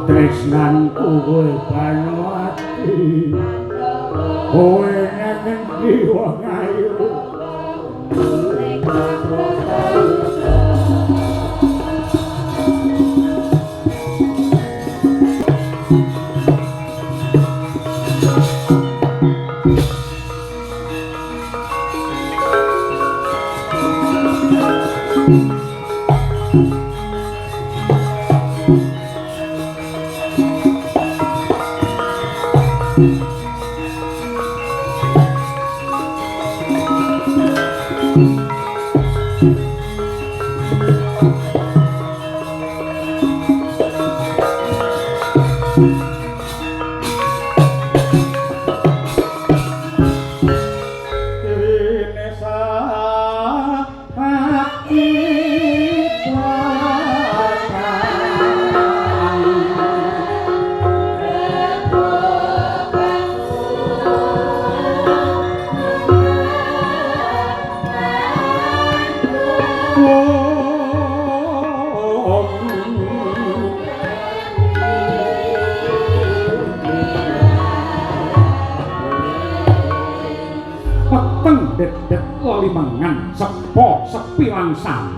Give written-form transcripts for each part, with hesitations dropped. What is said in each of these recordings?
Tresnanku kowe Banyuwanti kowe ngendi wong ayu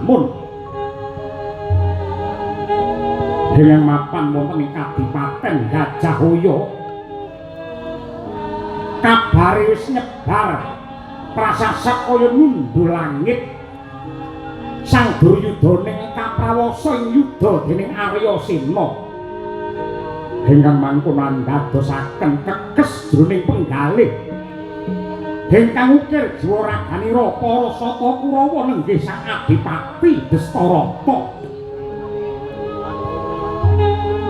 samun dengan mapan wonten ing Kadipaten Gajahhoya kabare wis nyebar prasasat kaya nundul langit sang Duryudana ing kaprawasa ing yuda dening Aryasena ingkang mangkon ndadosaken kekes jroning penggalih ingkang ukir jiwa raganira para sata Kurawa nenggih sang Adipati Dastarata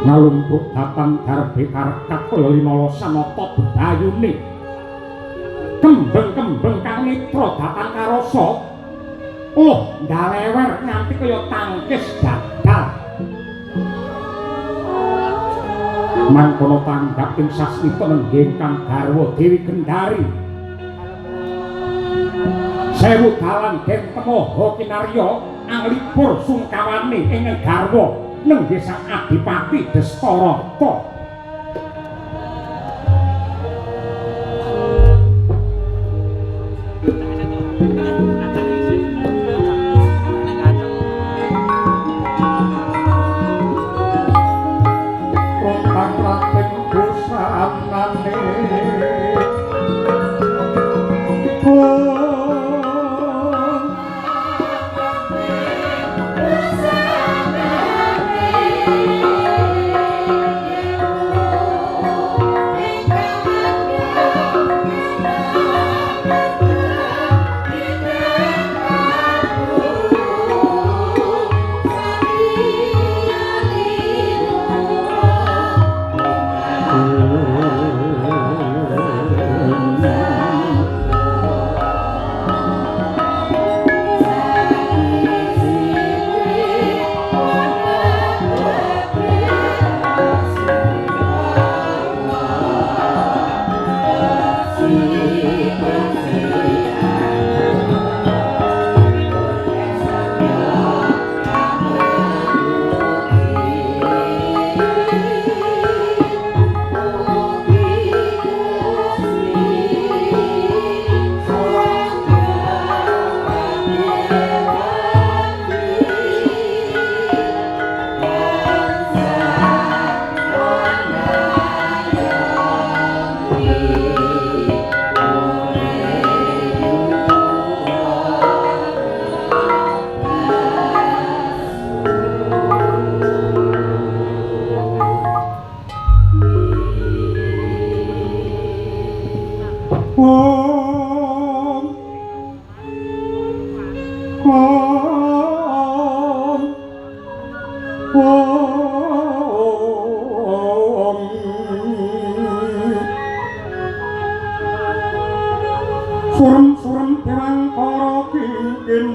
ngalumpruk dhateng garbe karekat kaya linala sanata bedayune kembeng-kembeng kang nitra dhateng karasa ndalewer nganti kaya tangkis dadal mangkono tanggap ing sasmita nenggih kang garwa Dewi Gendari sewu dalan den temoho kinarya anglipur sungkawane ing garwa nenggih sang Adipati Dastarata rontang-ranting busanane Surem-surem dewang para kingkin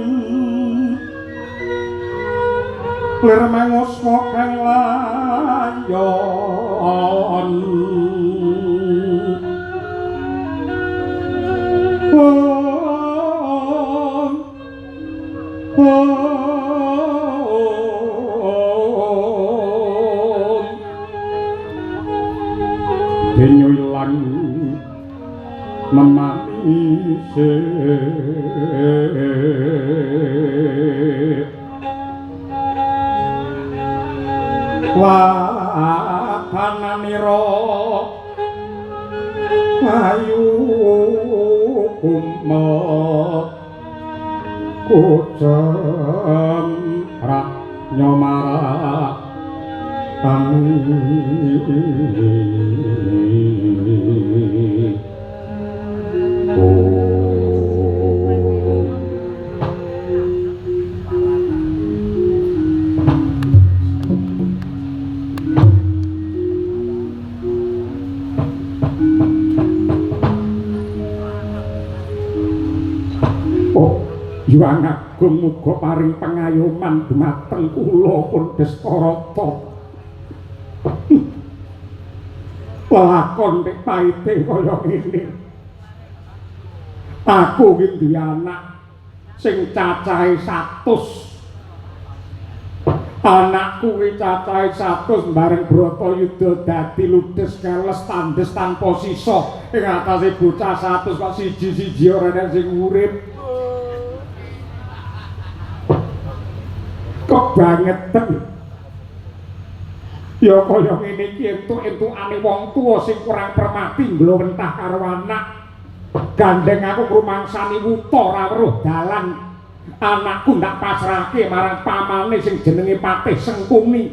lir manguswa kang layon denyo ilang memangise wakananira ayu kumma kucem rak nyomara Yuang Agung muga paring pangayoman dumateng kula Pandestarata. Lakon nek paite kaya ngene. Aku iki duwe anak sing cacahe 100. Anakku kuwi cacahe 100 bareng Bratayuda dadi ludes keles tandes tanpa sisa. Ing atase bocah 100 kok siji-siji ora ana sing urip. Kebangetan ya kaya ngene iki entuk-entukane wong tuwa sing kurang permati nglowentah karo anak gandeng aku ngrumangsani wuta ora weruh dalan anakku ndak pasrahke marang pamane sing jenenge Patih Sengkuni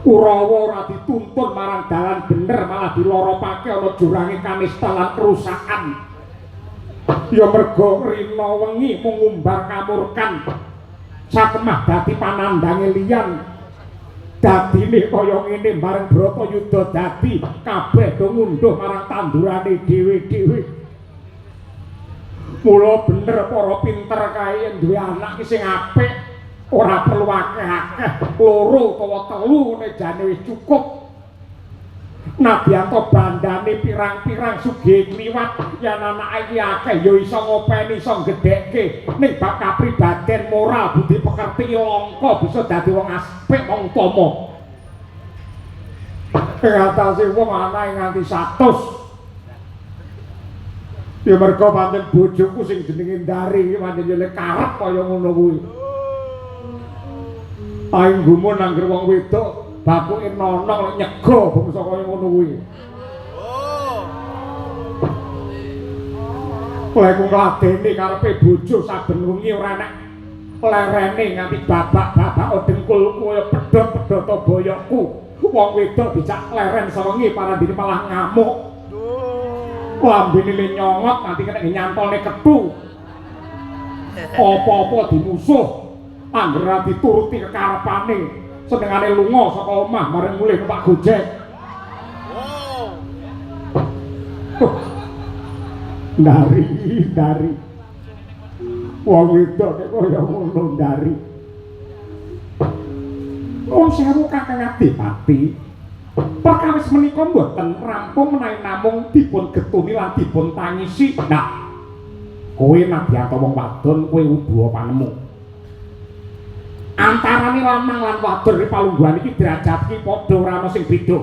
Kurawa ora dituntun marang dalan bener malah diloropake ana jurange kanista lan kerusakan ya mergo rina wengi mung ngumbar kamurkan satemah dadi panandange liyan dadine kaya ngene bareng Bratayuda dadi kabeh do ngunduh marang tandurane dhewe-dhewe mula bener para pinter kae duwe anak ki sing apik ora perlu akeh-akeh loro utawa telu nek jane wis cukup Nabiyanto bandane pirang-pirang sugih kliwat yen anake iki akeh ya iso ngopeni iso gedhekke ning bab kapribaden moral budi pekerti langka bisa dadi wong apik wong utama. Ing atase wong anake nganti 100. Ya mergo pancen bojoku sing jenenge Ndari pancen yo karep kaya ngono kuwi. Aing gumun anggere wong wedok bapuke nonong nyega bangsa kaya ngono kuwi. Lek ku ngladeni karepe bojo saben wengi ora enak lerene nganti babak-babak dengkul kaya pedhot-pedhot boyokku. Wong wedok dicak leren sewengi parandene malah ngamuk. Lambene le nyongot nganti kena nyantolne kethu. Apa-apa dimusuh anggere dituruti kekarepane. Senengane lunga saka omah mareng mulih numpak Gojek. Ndari. Wong wedok nek kaya ngono Ndari. Wong sewu Kakang Adipati. Perkawis menika mboten rampung menawi namung dipun getuni lan dipun tangisi. Nah, kowe Nabiyanto wong wadon kowe uduwa panemu. Antarane lanang lan wadon ing palungguhan iki derajat iki padha ora ana sing beda.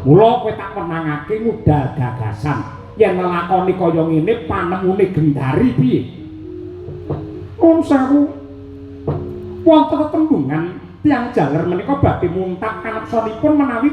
Mula kowe tak menangake ngudal gagasan yen nglakoni kaya ngene panemune Gendari piye. Wong sewu wonten tetembungan tiyang jaler menika badhe muntap kanepsanipun menawi